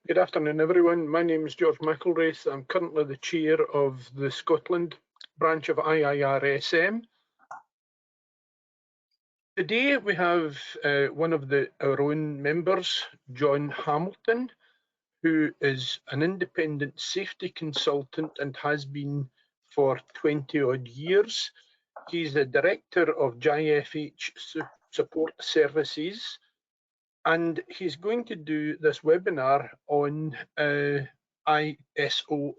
Good afternoon, everyone. My name is George McElraith. I'm currently the chair of the Scotland branch of IIRSM. Today we have one of our own members, John Hamilton, who is an independent safety consultant and has been for 20 odd years. He's the director of JFH Support Services, and he's going to do this webinar on ISO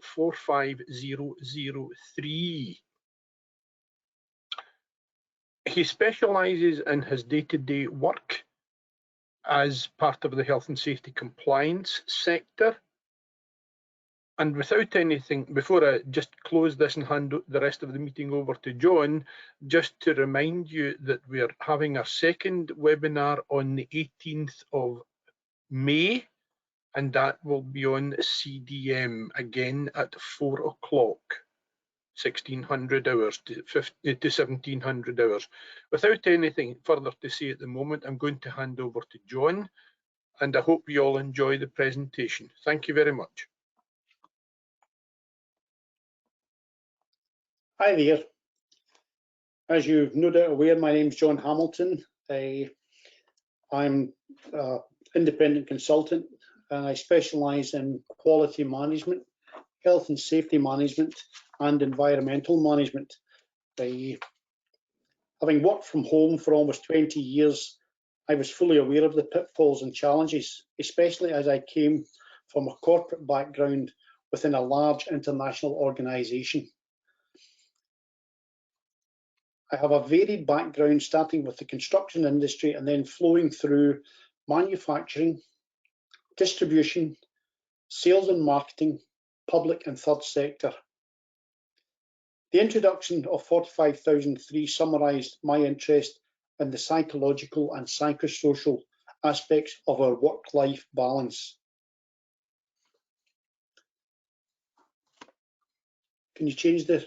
45003. He specialises in his day-to-day work as part of the health and safety compliance sector. And without anything, before I just close this and hand the rest of the meeting over to John, just to remind you that we're having our second webinar on the 18th of May, and that will be on CDM again at 4 o'clock, 1600 hours to 1700 hours. Without anything further to say at the moment, I'm going to hand over to John, and I hope you all enjoy the presentation. Thank you very much. Hi there. As you've no doubt aware, my name's John Hamilton. I'm an independent consultant and I specialise in quality management, health and safety management and environmental management. Having worked from home for almost 20 years, I was fully aware of the pitfalls and challenges, especially as I came from a corporate background within a large international organisation. I have a varied background, starting with the construction industry and then flowing through manufacturing, distribution, sales and marketing, public and third sector. The introduction of 45003 summarised my interest in the psychological and psychosocial aspects of our work-life balance. Can you change this?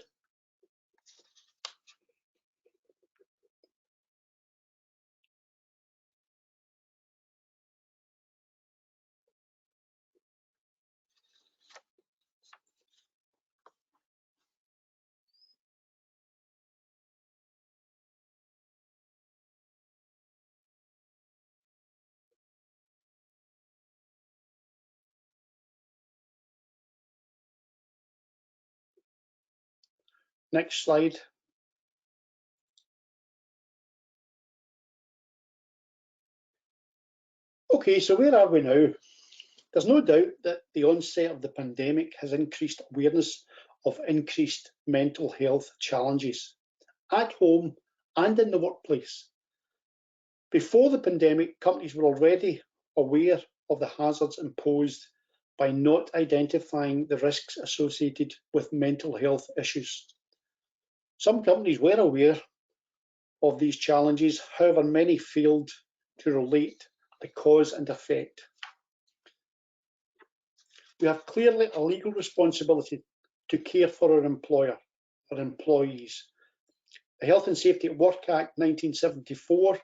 Next slide. Okay, so where are we now? There's no doubt that the onset of the pandemic has increased awareness of increased mental health challenges at home and in the workplace. Before the pandemic, companies were already aware of the hazards imposed by not identifying the risks associated with mental health issues. Some companies were aware of these challenges, however, many failed to relate the cause and effect. We have clearly a legal responsibility to care for our employees. The Health and Safety at Work Act 1974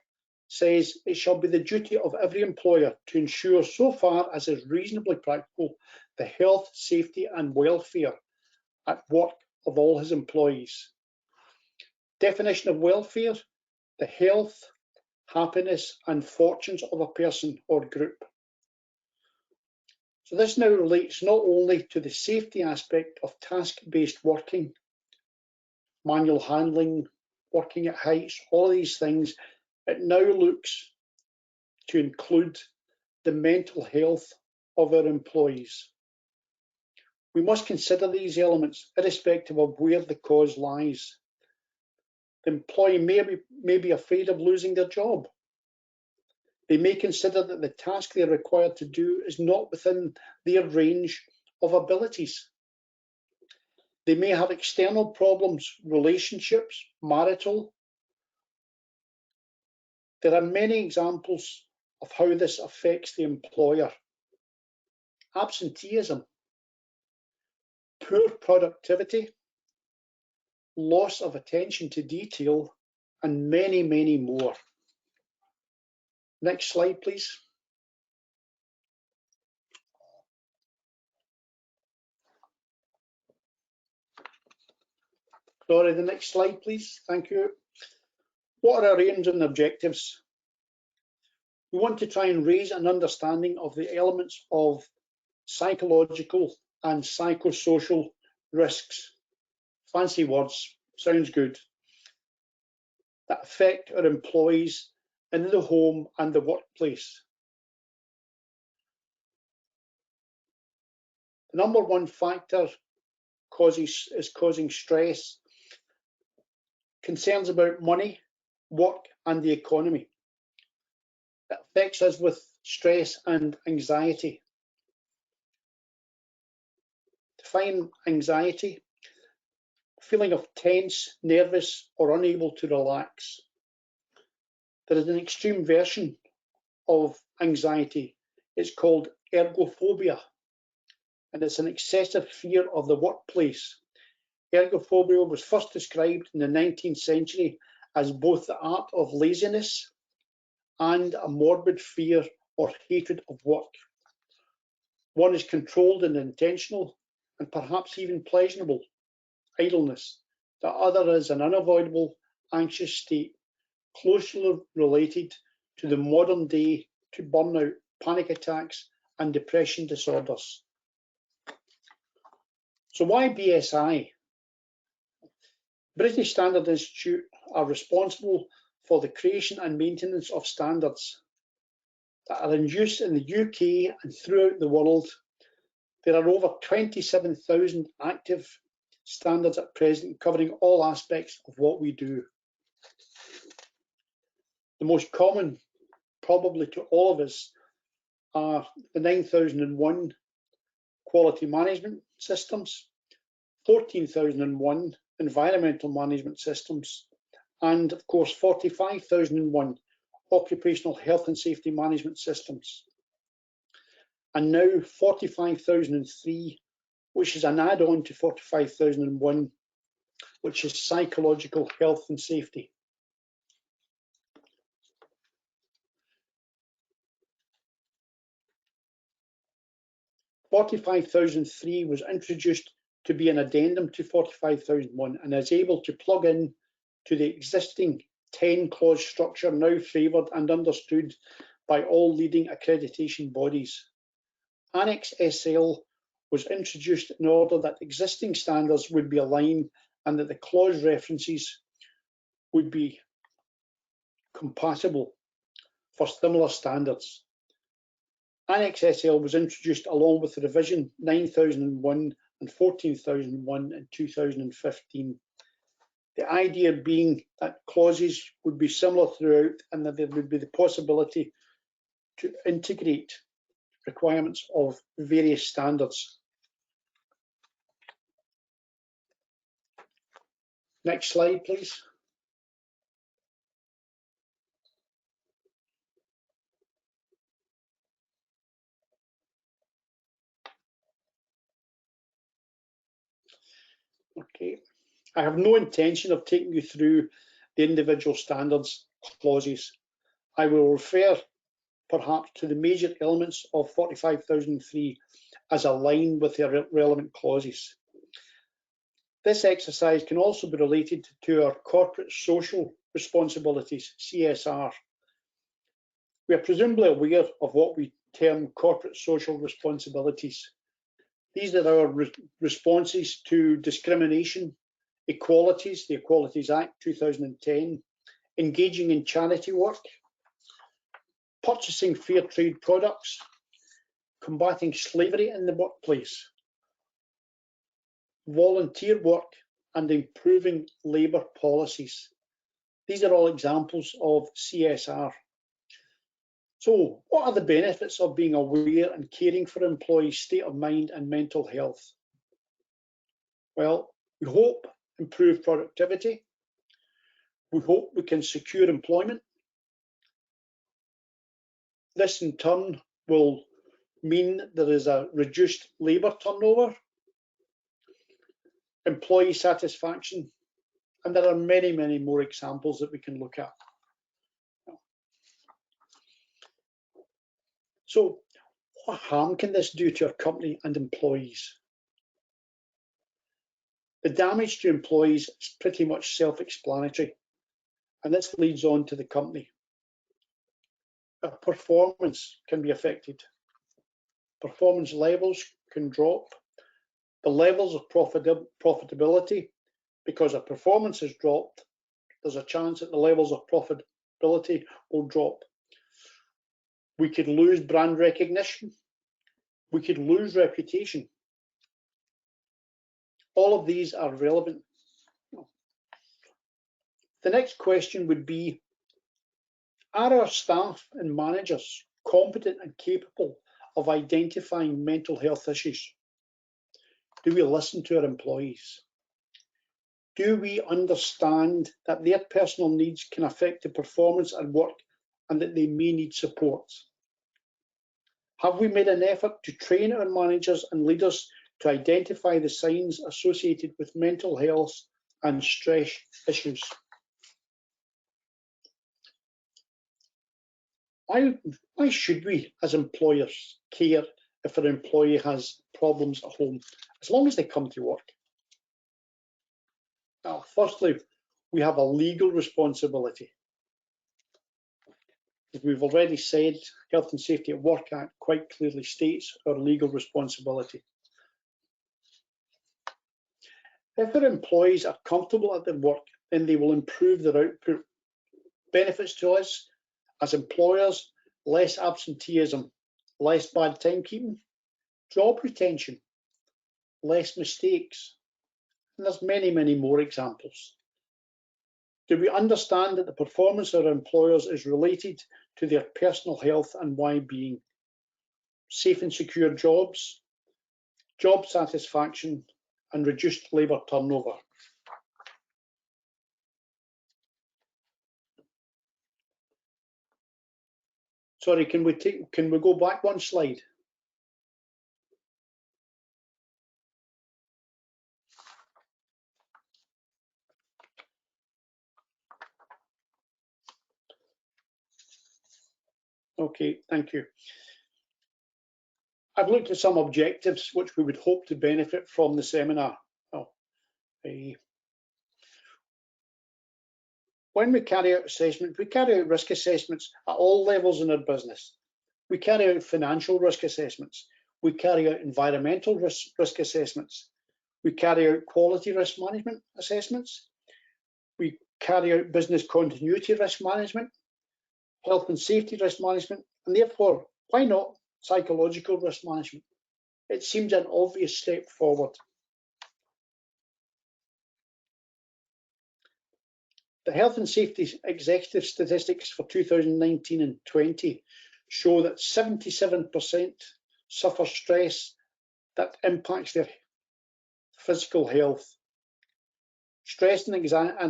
says it shall be the duty of every employer to ensure, so far as is reasonably practical, the health, safety and welfare at work of all his employees. Definition of welfare: the health, happiness and fortunes of a person or group. So this now relates not only to the safety aspect of task-based working, manual handling, working at heights, all these things. It now looks to include the mental health of our employees. We must consider these elements irrespective of where the cause lies. The employee may be afraid of losing their job. They may consider that the task they are required to do is not within their range of abilities. They may have external problems, relationships, marital. There are many examples of how this affects the employer. Absenteeism, poor productivity, loss of attention to detail, and many, many more. Next slide, please. Sorry, the next slide, please. Thank you. What are our aims and objectives? We want to try and raise an understanding of the elements of psychological and psychosocial risks. Fancy words, sounds good. That affect our employees in the home and the workplace. The number one factor is causing stress, concerns about money, work, and the economy. It affects us with stress and anxiety. Define anxiety: feeling of tense, nervous, or unable to relax. There is an extreme version of anxiety. It's called ergophobia, and it's an excessive fear of the workplace. Ergophobia was first described in the 19th century as both the art of laziness and a morbid fear or hatred of work. One is controlled and intentional, and perhaps even pleasurable idleness. The other is an unavoidable anxious state, closely related to the modern day to burnout, panic attacks, and depression disorders. So why BSI? British Standard Institute are responsible for the creation and maintenance of standards that are in use in the UK and throughout the world. There are over 27,000 active standards at present, covering all aspects of what we do. The most common, probably to all of us, are the 9001 quality management systems, 14,001 environmental management systems, and of course 45,001 occupational health and safety management systems. And now 45,003, which is an add-on to 45,001, which is psychological health and safety. (45,003) was introduced to be an addendum to 45,001 and is able to plug in to the existing 10-clause structure now favoured and understood by all leading accreditation bodies. Annex SL was introduced in order that existing standards would be aligned and that the clause references would be compatible for similar standards. Annex SL was introduced along with the revision 9001 and 14,001 in 2015. The idea being that clauses would be similar throughout and that there would be the possibility to integrate requirements of various standards. Next slide, please. Okay, I have no intention of taking you through the individual standards clauses. I will refer perhaps to the major elements of 45,003 as aligned with their relevant clauses. This exercise can also be related to our corporate social responsibilities, CSR. We are presumably aware of what we term corporate social responsibilities. These are our responses to discrimination, equalities, the Equalities Act 2010, engaging in charity work, purchasing fair trade products, combating slavery in the workplace, volunteer work, and improving labour policies. These are all examples of CSR. So, what are the benefits of being aware and caring for employees' state of mind and mental health? Well, we hope improve productivity. We hope we can secure employment. This in turn will mean there is a reduced labour turnover, employee satisfaction, and there are many, many more examples that we can look at. So, what harm can this do to our company and employees? The damage to employees is pretty much self-explanatory, and this leads on to the company. Our performance can be affected. Performance levels can drop. The levels of profitability, because our performance has dropped, there's a chance that the levels of profitability will drop. We could lose brand recognition. We could lose reputation. All of these are relevant. The next question would be, are our staff and managers competent and capable of identifying mental health issues? Do we listen to our employees? Do we understand that their personal needs can affect the performance at work and that they may need support? Have we made an effort to train our managers and leaders to identify the signs associated with mental health and stress issues? Why should we, as employers, care if our employee has problems at home, as long as they come to work? Now, firstly, we have a legal responsibility. As we've already said, Health and Safety at Work Act quite clearly states our legal responsibility. If our employees are comfortable at their work, then they will improve their output. Benefits to us as employers: less absenteeism, less bad timekeeping, job retention, less mistakes, and there's many, many more examples. Do we understand that the performance of our employers is related to their personal health and well-being? Safe and secure jobs, job satisfaction, and reduced labour turnover. Sorry, can we go back one slide? Okay, thank you. I've looked at some objectives which we would hope to benefit from the seminar. When we carry out assessments, we carry out risk assessments at all levels in our business. We carry out financial risk assessments. We carry out environmental risk assessments. We carry out quality risk management assessments. We carry out business continuity risk management, health and safety risk management, and therefore, why not psychological risk management? It seems an obvious step forward. The health and safety executive statistics for 2019 and 20 show that 77% suffer stress that impacts their physical health. Stress and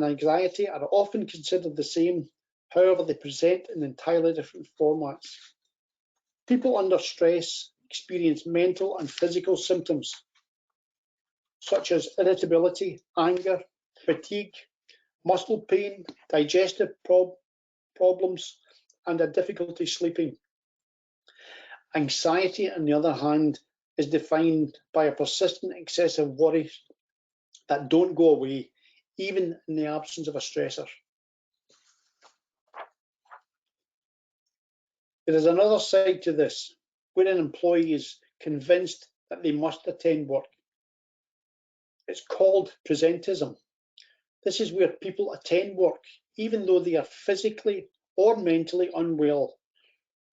anxiety are often considered the same, however, they present in entirely different formats. People under stress experience mental and physical symptoms such as irritability, anger, fatigue, muscle pain, digestive problems, and a difficulty sleeping. Anxiety, on the other hand, is defined by a persistent excessive worry that don't go away, even in the absence of a stressor. There is another side to this, where an employee is convinced that they must attend work. It's called presentism. This is where people attend work, even though they are physically or mentally unwell.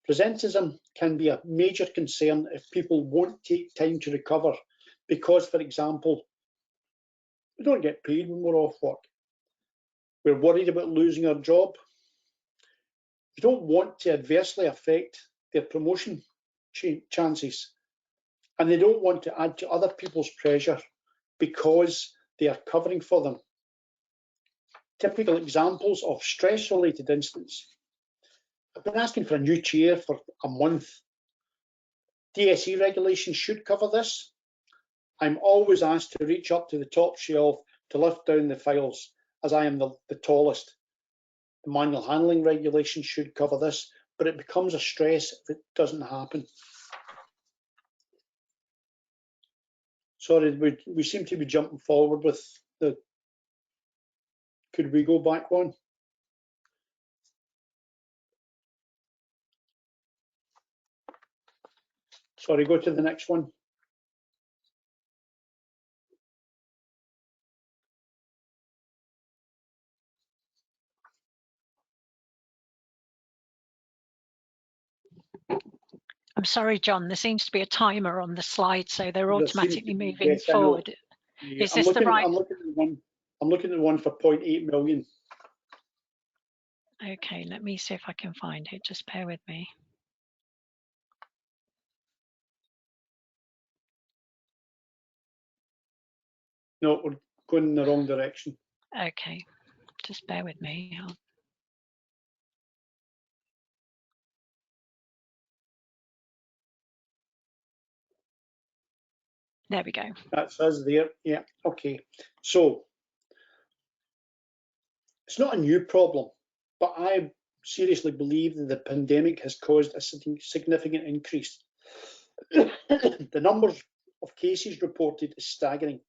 Presentism can be a major concern if people won't take time to recover because, for example, we don't get paid when we're off work. We're worried about losing our job. We don't want to adversely affect their promotion chances, and they don't want to add to other people's pressure because they are covering for them. Typical examples of stress-related incidents. I've been asking for a new chair for a month. DSE regulations should cover this. I'm always asked to reach up to the top shelf to lift down the files, as I am the tallest. The manual handling regulations should cover this, but it becomes a stress if it doesn't happen. Sorry, we seem to be jumping forward with the, could we go back one? Sorry, go to the next one. I'm sorry, John, there seems to be a timer on the slide, so they're automatically moving yes, forward. Yeah, Is this the right? I'm looking at the one for 0.8 million. Okay, let me see if I can find it. Just bear with me. No, we're going in the wrong direction. Okay, just bear with me. There we go. That's us there. Yeah, okay. So it's not a new problem, but I seriously believe that the pandemic has caused a significant increase. The numbers of cases reported is staggering.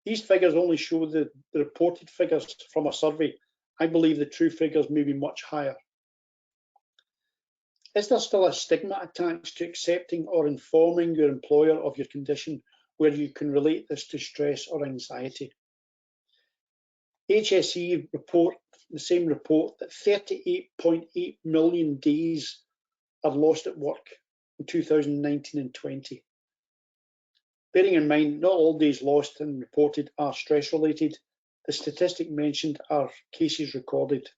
These figures only show the reported figures from a survey. I believe the true figures may be much higher. Is there still a stigma attached to accepting or informing your employer of your condition where you can relate this to stress or anxiety? HSE report, the same report, that 38.8 million days are lost at work in 2019 and 20. Bearing in mind, not all days lost and reported are stress related. The statistic mentioned are cases recorded.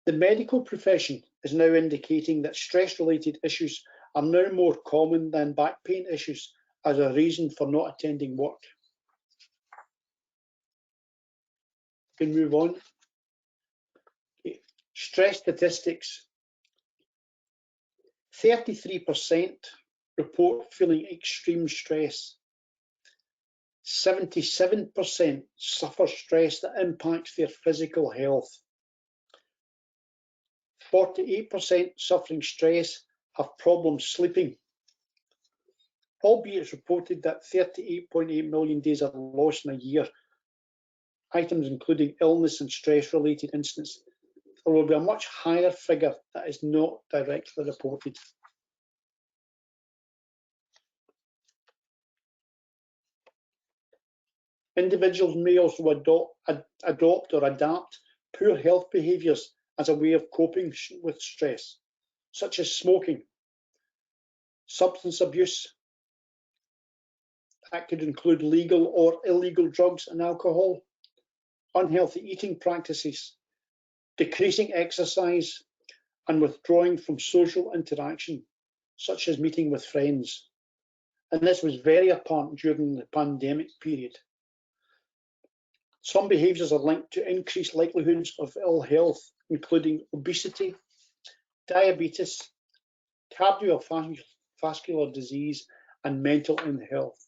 The medical profession is now indicating that stress-related issues are now more common than back pain issues as a reason for not attending work. We can move on. Okay. Stress statistics. 33% report feeling extreme stress. 77% suffer stress that impacts their physical health. 48% suffering stress have problems sleeping. Albeit it's reported that 38.8 million days are lost in a year, items including illness and stress-related incidents, there will be a much higher figure that is not directly reported. Individuals may also adopt or adapt poor health behaviours as a way of coping with stress, such as smoking, substance abuse. That could include legal or illegal drugs and alcohol, unhealthy eating practices, decreasing exercise, and withdrawing from social interaction, such as meeting with friends. And this was very apparent during the pandemic period. Some behaviours are linked to increased likelihoods of ill health, including obesity, diabetes, cardiovascular disease, and mental ill health.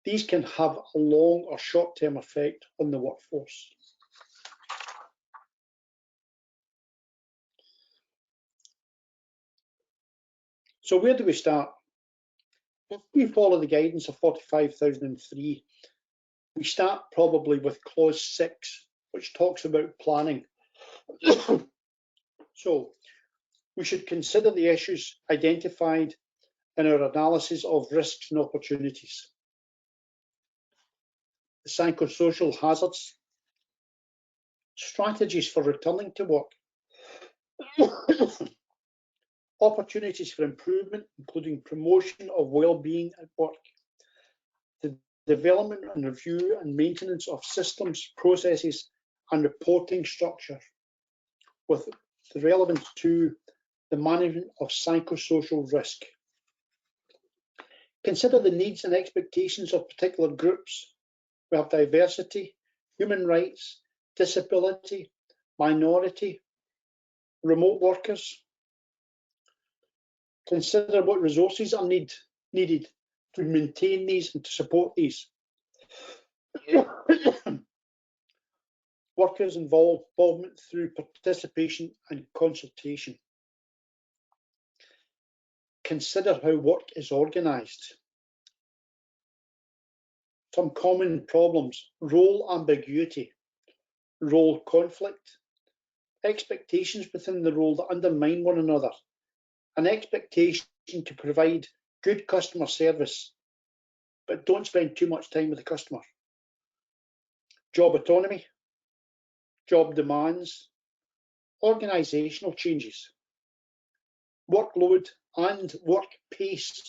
These can have a long or short-term effect on the workforce. So where do we start? If we follow the guidance of 45,003, we start probably with clause 6, which talks about planning. So we should consider the issues identified in our analysis of risks and opportunities. The psychosocial hazards, strategies for returning to work, opportunities for improvement, including promotion of well-being at work, the development and review and maintenance of systems, processes, and reporting structure, with the relevance to the management of psychosocial risk. Consider the needs and expectations of particular groups. We have diversity, human rights, disability, minority, remote workers. Consider what resources are needed to maintain these and to support these. Workers' involvement through participation and consultation. Consider how work is organised. some common problems: role ambiguity, role conflict, expectations within the role that undermine one another, an expectation to provide good customer service, but don't spend too much time with the customer. Job autonomy, job demands, organisational changes, workload and work pace,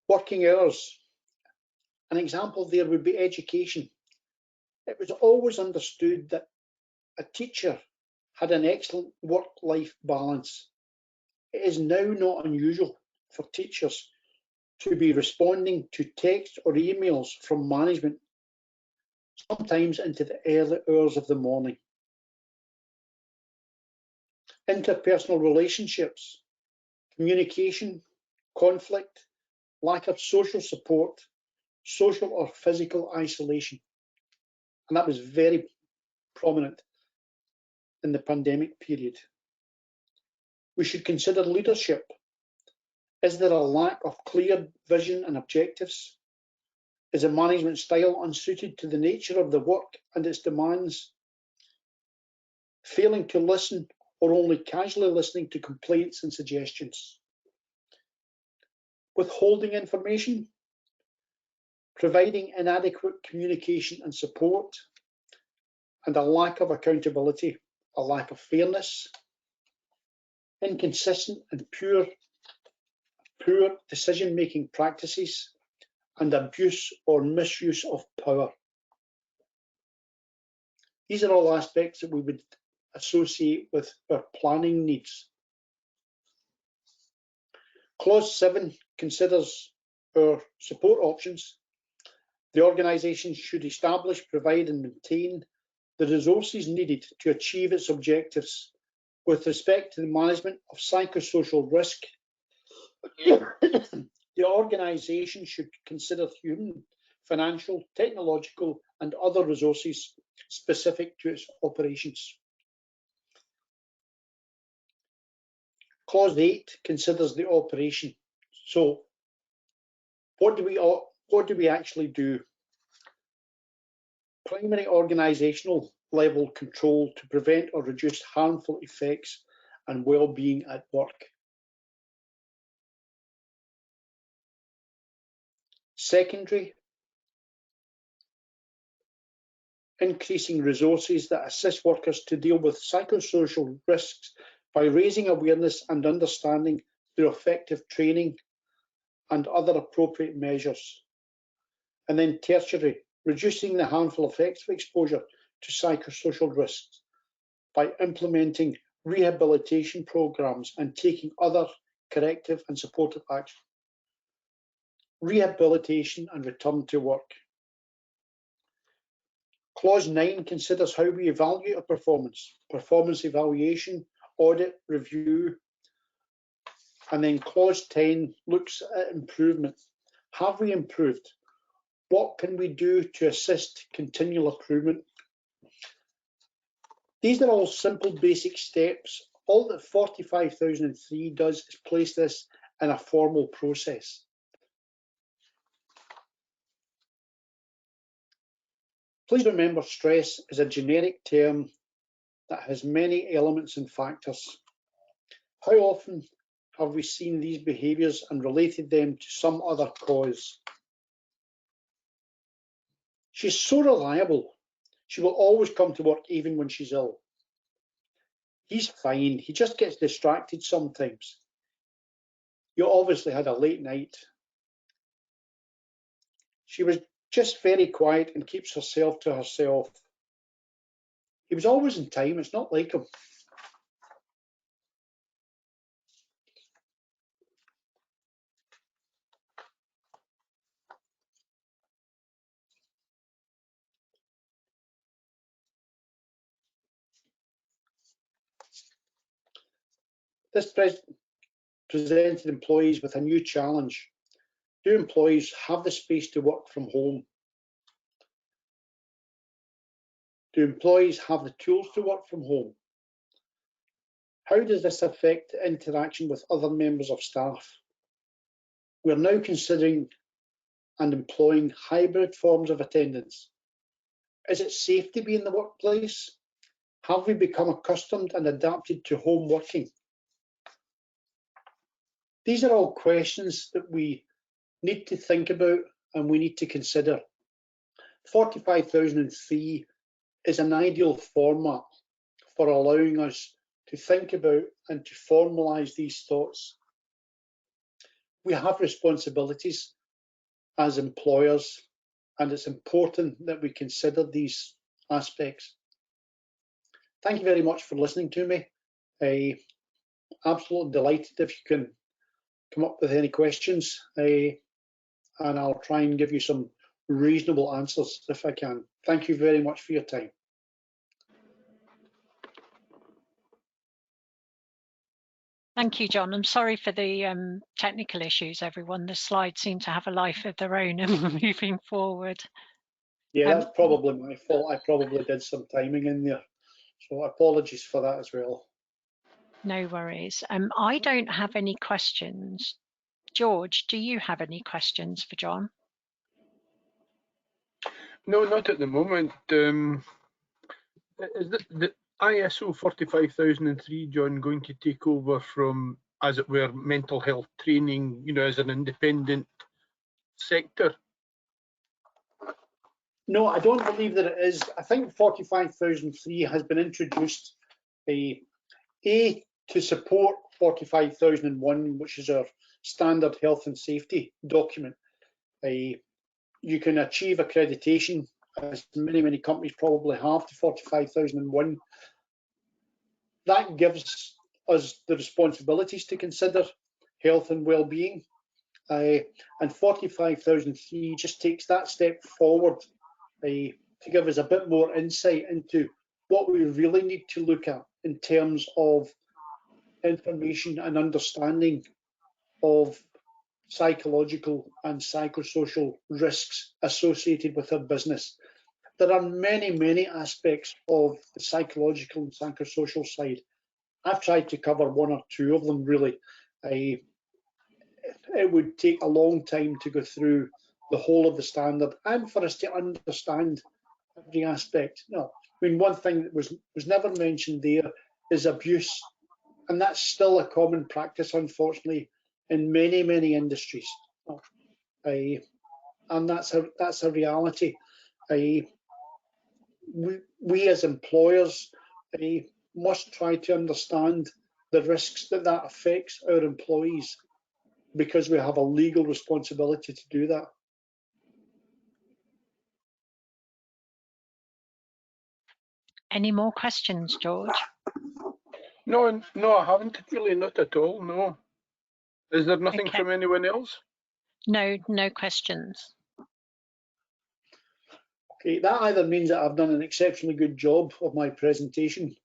working hours. An example there would be education. It was always understood that a teacher had an excellent work-life balance. It is now not unusual for teachers to be responding to texts or emails from management, sometimes into the early hours of the morning. Interpersonal relationships, communication, conflict, lack of social support, social or physical isolation. And that was very prominent in the pandemic period. We should consider leadership. Is there a lack of clear vision and objectives? Is a management style unsuited to the nature of the work and its demands? Failing to listen or only casually listening to complaints and suggestions? Withholding information? Providing inadequate communication and support? And a lack of accountability, a lack of fairness, inconsistent and poor decision-making practices, and abuse or misuse of power. These are all aspects that we would associate with our planning needs. Clause 7 considers our support options. The organisation should establish, provide and maintain the resources needed to achieve its objectives with respect to the management of psychosocial risk. The organisation should consider human, financial, technological and other resources specific to its operations. Clause 8 considers the operation. So what do we actually do? Primary organisational level control to prevent or reduce harmful effects and well-being at work. Secondary, increasing resources that assist workers to deal with psychosocial risks by raising awareness and understanding through effective training and other appropriate measures. And then tertiary, reducing the harmful effects of exposure to psychosocial risks by implementing rehabilitation programs and taking other corrective and supportive action. Rehabilitation and return to work. Clause 9 considers how we evaluate our performance evaluation, audit, review. And then clause 10 looks at improvement. Have we improved? What can we do to assist continual improvement? These are all simple basic steps. All that 45003 does is place this in a formal process. Please remember, stress is a generic term that has many elements and factors. How often have we seen these behaviours and related them to some other cause? She's so reliable. She will always come to work even when she's ill. He's fine. He just gets distracted sometimes. You obviously had a late night. She was just very quiet and keeps herself to herself. He was always in time. It's not like him. This presented employees with a new challenge. Do employees have the space to work from home? Do employees have the tools to work from home? How does this affect the interaction with other members of staff? We're now considering and employing hybrid forms of attendance? Is it safe to be in the workplace? Have we become accustomed and adapted to home working? These are all questions that we need to think about and we need to consider. 45,003 is an ideal format for allowing us to think about and to formalise these thoughts. We have responsibilities as employers, and it's important that we consider these aspects. Thank you very much for listening to me. I'm absolutely delighted if you can come up with any questions, and I'll try and give you some reasonable answers if I can. Thank you very much for your time. Thank you, John. I'm sorry for the technical issues, everyone. The slides seem to have a life of their own and we're moving forward. Yeah, that's probably my fault. I probably did some timing in there. So apologies for that as well. No worries. I don't have any questions. George, do you have any questions for John? No, not at the moment. Is the ISO 45003, John, going to take over from, as it were, mental health training, as an independent sector? No, I don't believe that it is. I think 45,003 has been introduced to support 45,001, which is our standard health and safety document. You can achieve accreditation, as many companies probably have, to 45,001. That gives us the responsibilities to consider health and well-being, and 45,003 just takes that step forward to give us a bit more insight into what we really need to look at in terms of information and understanding of psychological and psychosocial risks associated with our business. There are many aspects of the psychological and psychosocial side. I've tried to cover one or two of them, really. It would take a long time to go through the whole of the standard and for us to understand every aspect. No, I mean, one thing that was never mentioned there is abuse, and that's still a common practice, unfortunately, in many industries. And that's a reality. We as employers must try to understand the risks that affects our employees, because we have a legal responsibility to do that. Any more questions, George? No, I haven't really, not at all, no. Is there nothing from anyone else? No questions. Okay, that either means that I've done an exceptionally good job of my presentation,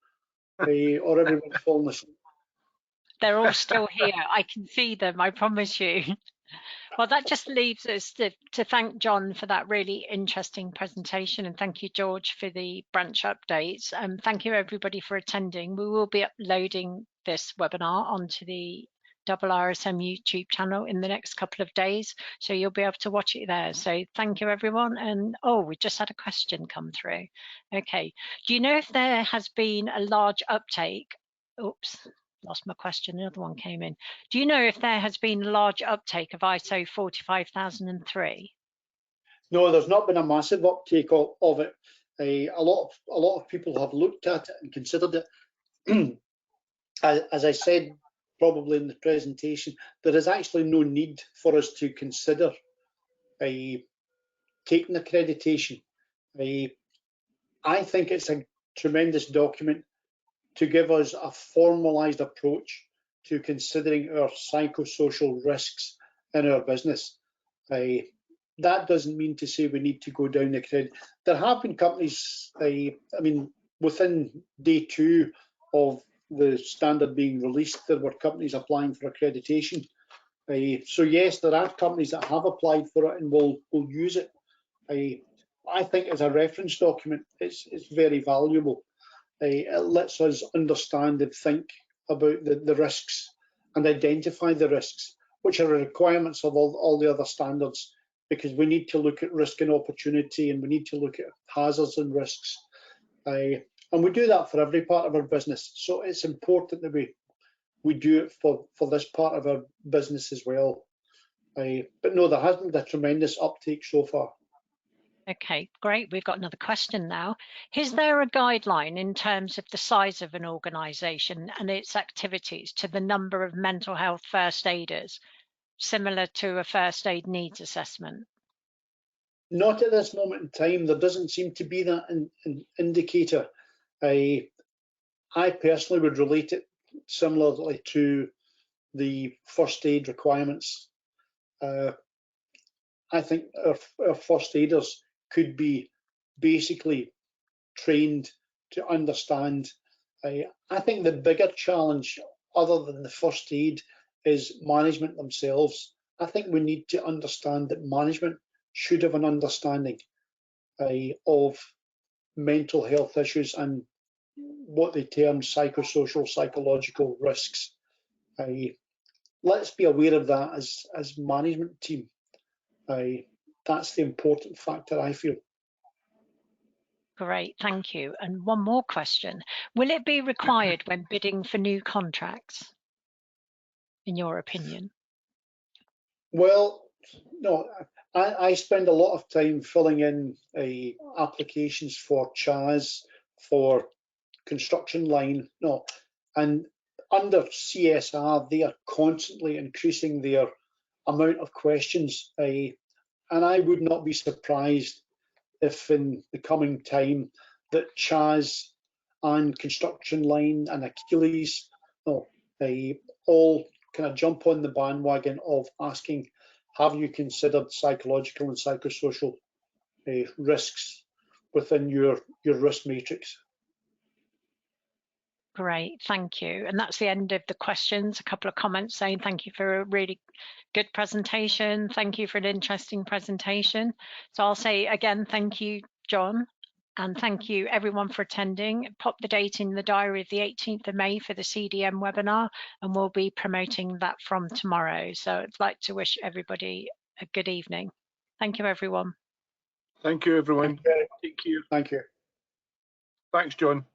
or everyone's fallen asleep. They're all still here. I can see them, I promise you. Well, that just leaves us to thank John for that really interesting presentation, and thank you, George, for the branch updates. Thank you, everybody, for attending. We will be uploading this webinar onto the IIRSM YouTube channel in the next couple of days, so you'll be able to watch it there. So thank you, everyone. And we just had a question come through. Okay, do you know if there has been a large uptake? Oops. Lost my question, another one came in. Do you know if there has been a large uptake of ISO 45003? No, there's not been a massive uptake of it. A lot of people have looked at it and considered it. As I said, probably in the presentation, there is actually no need for us to consider taking accreditation. I think it's a tremendous document to give us a formalised approach to considering our psychosocial risks in our business. That doesn't mean to say we need to go down the credit. There have been companies, I mean, within day 2 of the standard being released, there were companies applying for accreditation. So yes, there are companies that have applied for it and will use it. I think as a reference document, it's very valuable. It lets us understand and think about the risks and identify the risks, which are requirements of all the other standards because we need to look at risk and opportunity, and we need to look at hazards and risks. And we do that for every part of our business. So it's important that we do it for this part of our business as well. But no, there has been a tremendous uptake so far. Okay, great. We've got another question now. Is there a guideline in terms of the size of an organisation and its activities to the number of mental health first aiders, similar to a first aid needs assessment? Not at this moment in time. There doesn't seem to be that an indicator. I personally would relate it similarly to the first aid requirements. I think our first aiders could be basically trained to understand. I think the bigger challenge, other than the first aid, is management themselves. I think we need to understand that management should have an understanding of mental health issues and what they term psychosocial, psychological risks. Let's be aware of that as management team. That's the important factor, I feel. Great, thank you. And one more question. Will it be required when bidding for new contracts, in your opinion? Well, no, I spend a lot of time filling in applications for CHAS, for construction line, and under CSR, they are constantly increasing their amount of questions. And I would not be surprised if in the coming time that CHAS and construction line and Achilles all kind of jump on the bandwagon of asking, have you considered psychological and psychosocial risks within your risk matrix? Great, thank you. And that's the end of the questions. A couple of comments saying thank you for a really good presentation. Thank you for an interesting presentation. So I'll say again, thank you, John. And thank you everyone for attending. Pop the date in the diary of the 18th of May for the CDM webinar, and we'll be promoting that from tomorrow. So I'd like to wish everybody a good evening. Thank you, everyone. Thank you, everyone. Thank you. Take care. Thank you. Thanks, John.